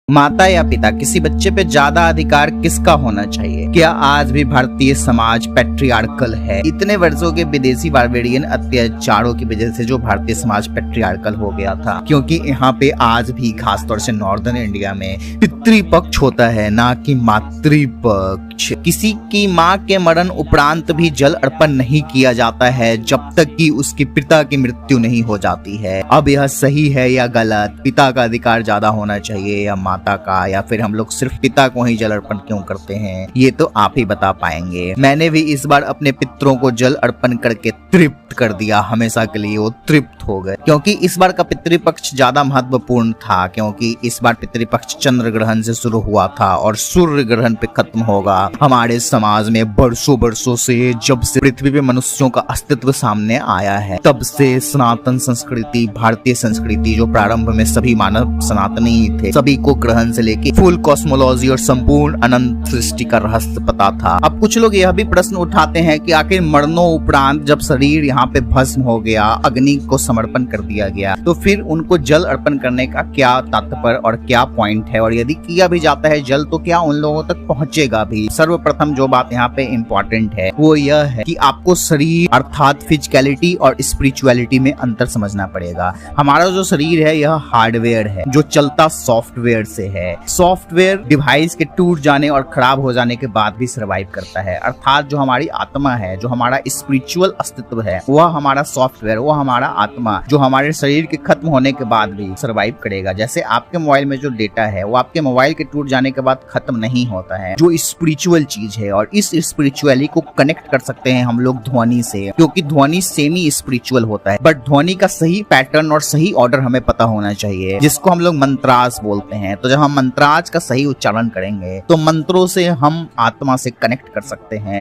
माता या पिता, किसी बच्चे पे ज्यादा अधिकार किसका होना चाहिए? क्या आज भी भारतीय समाज पैट्रियार्कल है? इतने वर्षों के विदेशी बारबेरियन अत्याचारों की वजह से जो भारतीय समाज पैट्रियार्कल हो गया था, क्योंकि यहाँ पे आज भी खासतौर से नॉर्दर्न इंडिया में पितृपक्ष होता है, ना कि मातृपक्ष। किसी की माँ के मरण उपरांत भी जल अर्पण नहीं किया जाता है जब तक कि उसके पिता की मृत्यु नहीं हो जाती है। अब यह सही है या गलत? पिता का अधिकार ज्यादा होना चाहिए या माता का, या फिर हम लोग सिर्फ पिता को ही जल अर्पण क्यों करते हैं? ये तो आप ही बता पाएंगे। मैंने भी इस बार अपने पितरों को जल अर्पण करके तृप्त कर दिया, हमेशा के लिए वो तृप्त हो गए, क्योंकि इस बार का पितृपक्ष ज्यादा महत्वपूर्ण था, क्योंकि इस बार पितृपक्ष चंद्र ग्रहण से शुरू हुआ था और सूर्य ग्रहण पे खत्म होगा। हमारे समाज में बरसों से, जब से पृथ्वी पे मनुष्यों का अस्तित्व सामने आया है, तब से सनातन संस्कृति, भारतीय संस्कृति, जो प्रारंभ में सभी मानव सनातनी ही थे, सभी को ग्रहण से लेके फुल कॉस्मोलॉजी और संपूर्ण अनंत सृष्टि का रहस्य पता था। अब कुछ लोग यह भी प्रश्न उठाते हैं कि आखिर मरणों उपरांत जब शरीर यहाँ पे भस्म हो गया, अग्नि को समर्पण कर दिया गया, तो फिर उनको जल अर्पण करने का क्या तात्पर्य और क्या पॉइंट है, और यदि किया भी जाता है जल, तो क्या उन लोगों तक पहुंचेगा भी? सर्वप्रथम जो बात यहाँ पे इम्पोर्टेंट है वो यह है कि आपको शरीर अर्थात फिजिकलिटी और स्पिरिचुअलिटी में अंतर समझना पड़ेगा। हमारा जो शरीर है यह हार्डवेयर है जो चलता सॉफ्टवेयर से है। सॉफ्टवेयर डिवाइस के टूट जाने और खराब हो जाने के बाद भी सर्वाइव करता है, अर्थात जो हमारी आत्मा है, जो हमारा स्पिरिचुअल अस्तित्व है, वह हमारा सॉफ्टवेयर, वह हमारा आत्मा, जो हमारे शरीर के खत्म होने के बाद भी सर्वाइव करेगा। जैसे आपके मोबाइल में जो डेटा है वो आपके मोबाइल के टूट जाने के बाद खत्म नहीं होता है, जो स्पिरिचुअल चीज है, और इस स्पिरिचुअली को कनेक्ट कर सकते हैं हम लोग ध्वनि से, क्योंकि ध्वनि सेमी स्पिरिचुअल होता है, बट ध्वनि का सही पैटर्न और सही ऑर्डर हमें पता होना चाहिए, जिसको हम लोग मंत्रास बोलते हैं। तो जब हम मंत्राज का सही उच्चारण करेंगे तो मंत्रों से हम आत्मा से कनेक्ट कर सकते हैं।